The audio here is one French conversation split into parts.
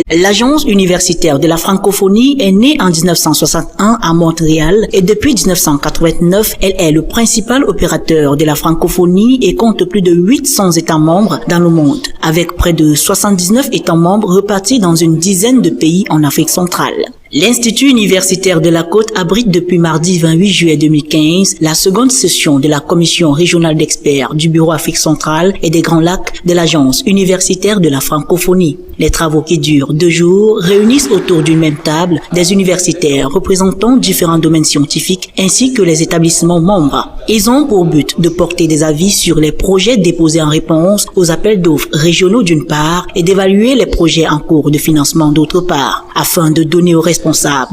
L'Agence universitaire de la francophonie est née en 1961 à Montréal et depuis 1989, elle est le principal opérateur de la francophonie et compte plus de 800 États membres dans le monde, avec près de 79 États membres repartis dans une dizaine de pays en Afrique centrale. L'Institut universitaire de la Côte abrite depuis mardi 28 juillet 2015 la seconde session de la Commission régionale d'experts du Bureau Afrique centrale et des Grands Lacs de l'Agence universitaire de la francophonie. Les travaux qui durent 2 jours réunissent autour d'une même table des universitaires représentant différents domaines scientifiques ainsi que les établissements membres. Ils ont pour but de porter des avis sur les projets déposés en réponse aux appels d'offres régionaux d'une part et d'évaluer les projets en cours de financement d'autre part, afin de donner aux responsables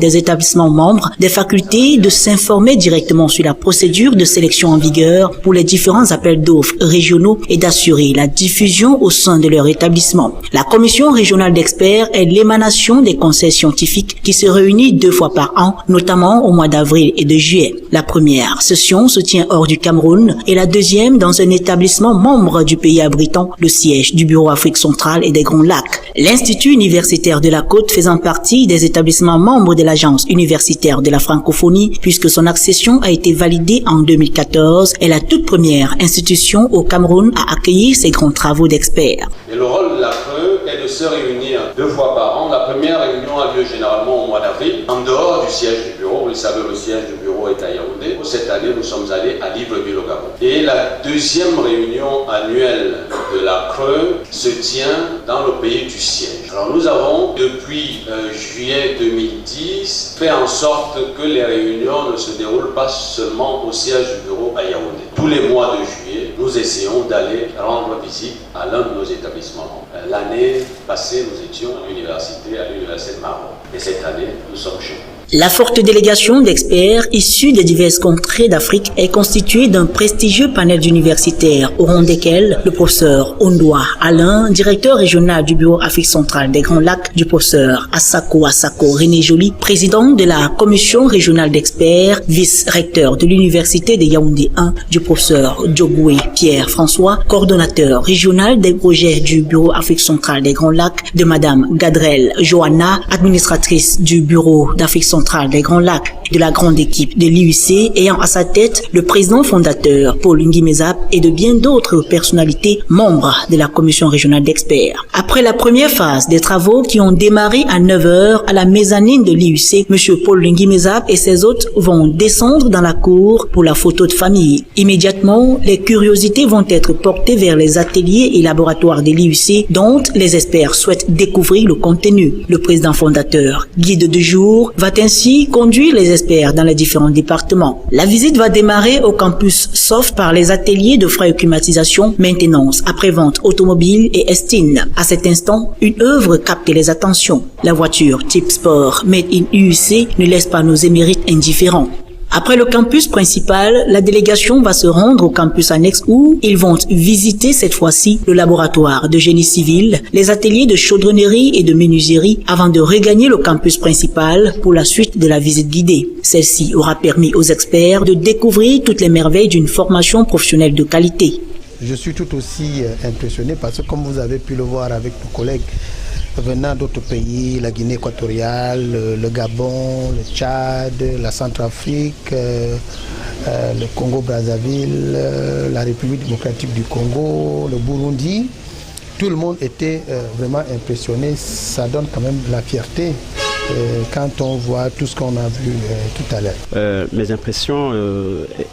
des établissements membres des facultés de s'informer directement sur la procédure de sélection en vigueur pour les différents appels d'offres régionaux et d'assurer la diffusion au sein de leur établissement. La commission régionale d'experts est l'émanation des conseils scientifiques qui se réunit 2 fois par an, notamment au mois d'avril et de juillet. La première session se tient hors du Cameroun et la deuxième dans un établissement membre du pays abritant le siège du Bureau Afrique centrale et des Grands Lacs. L'Institut universitaire de la Côte faisant partie des établissements membres de l'Agence universitaire de la francophonie, puisque son accession a été validée en 2014, est la toute première institution au Cameroun à accueillir ces grands travaux d'experts. Et le rôle de la CRE est de se réunir 2 fois par an. La première réunion a lieu généralement au mois d'avril, en dehors du siège du bureau. Vous le savez, le siège du bureau est à Yaoundé. Cette année, nous sommes allés à Libreville au Gabon. Et la deuxième réunion annuelle de la CRE se tient dans le pays du siège. Alors nous avons, depuis juillet 2010, fait en sorte que les réunions ne se déroulent pas seulement au siège du bureau à Yaoundé. Tous les mois de juillet, nous essayons d'aller rendre visite à l'un de nos établissements. L'année passée, nous étions à l'université de Maroc. Et cette année, nous sommes chez nous. La forte délégation d'experts issus des diverses contrées d'Afrique est constituée d'un prestigieux panel d'universitaires, au rang desquels le professeur Ondoa Alain, directeur régional du Bureau Afrique centrale des Grands Lacs, du professeur Asako René Joly, président de la commission régionale d'experts, vice-recteur de l'université de Yaoundé 1, du professeur Djogoué Pierre-François, coordonnateur régional des projets du Bureau Afrique centrale des Grands Lacs, de madame Gadrel Johanna, administratrice du Bureau d'Afrique centrale des Grands Lacs, de la grande équipe de l'IUC ayant à sa tête le président fondateur Paul Ngimezap et de bien d'autres personnalités membres de la commission régionale d'experts. Après la première phase des travaux qui ont démarré à 9h à la mezzanine de l'IUC, M. Paul Ngimezap et ses hôtes vont descendre dans la cour pour la photo de famille. Immédiatement, les curiosités vont être portées vers les ateliers et laboratoires de l'IUC dont les experts souhaitent découvrir le contenu. Le président fondateur, guide du jour, va ainsi conduire les experts dans les différents départements. La visite va démarrer au campus Soft par les ateliers de frais de climatisation, maintenance, après-vente automobile et estine. À cet instant, une œuvre capte les attentions. La voiture type sport Made in UC ne laisse pas nos émérites indifférents. Après le campus principal, la délégation va se rendre au campus annexe où ils vont visiter cette fois-ci le laboratoire de génie civil, les ateliers de chaudronnerie et de menuiserie avant de regagner le campus principal pour la suite de la visite guidée. Celle-ci aura permis aux experts de découvrir toutes les merveilles d'une formation professionnelle de qualité. Je suis tout aussi impressionné parce que comme vous avez pu le voir avec nos collègues, venant d'autres pays, la Guinée équatoriale, le Gabon, le Tchad, la Centrafrique, le Congo-Brazzaville, la République démocratique du Congo, le Burundi, tout le monde était vraiment impressionné. Ça donne quand même la fierté quand on voit tout ce qu'on a vu tout à l'heure. Mes impressions,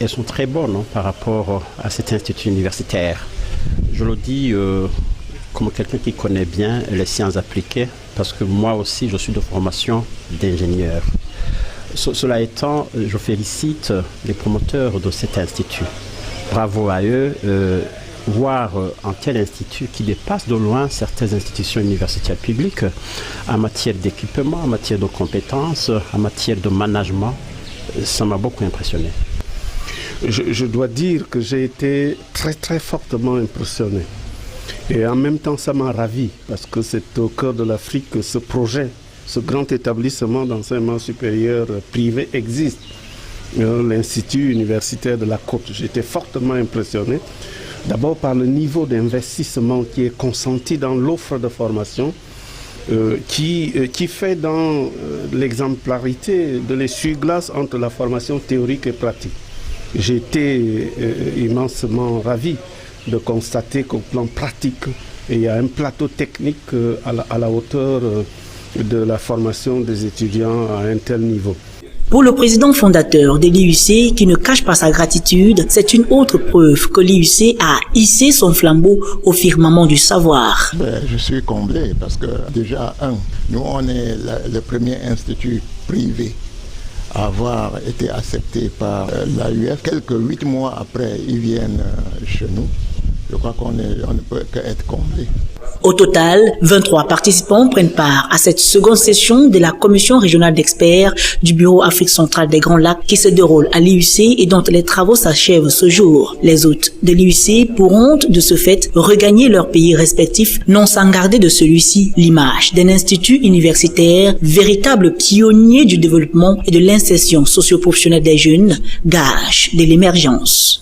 elles sont très bonnes par rapport à cet institut universitaire. Je le dis comme quelqu'un qui connaît bien les sciences appliquées, parce que moi aussi je suis de formation d'ingénieur. Cela étant, je félicite les promoteurs de cet institut. Bravo à eux. Voir un tel institut qui dépasse de loin certaines institutions universitaires publiques en matière d'équipement, en matière de compétences, en matière de management, ça m'a beaucoup impressionné. Je dois dire que j'ai été très fortement impressionné. Et en même temps, ça m'a ravi parce que c'est au cœur de l'Afrique que ce projet, ce grand établissement d'enseignement supérieur privé existe. L'Institut universitaire de la Côte. J'étais fortement impressionné. D'abord par le niveau d'investissement qui est consenti dans l'offre de formation qui fait dans l'exemplarité de l'essuie-glace entre la formation théorique et pratique. J'ai été immensement ravi de constater qu'au plan pratique, il y a un plateau technique à la hauteur de la formation des étudiants à un tel niveau. Pour le président fondateur de l'IUC, qui ne cache pas sa gratitude, c'est une autre preuve que l'IUC a hissé son flambeau au firmament du savoir. Je suis comblé parce que déjà, nous on est le premier institut privé à avoir été accepté par l'AUF. Quelques 8 mois après, ils viennent chez nous. Je crois qu'on ne peut qu'être comblé. Au total, 23 participants prennent part à cette seconde session de la commission régionale d'experts du Bureau Afrique centrale des Grands Lacs qui se déroule à l'IUC et dont les travaux s'achèvent ce jour. Les hôtes de l'IUC pourront de ce fait regagner leur pays respectif, non sans garder de celui-ci l'image d'un institut universitaire, véritable pionnier du développement et de l'insertion socio-professionnelle des jeunes, gage de l'émergence.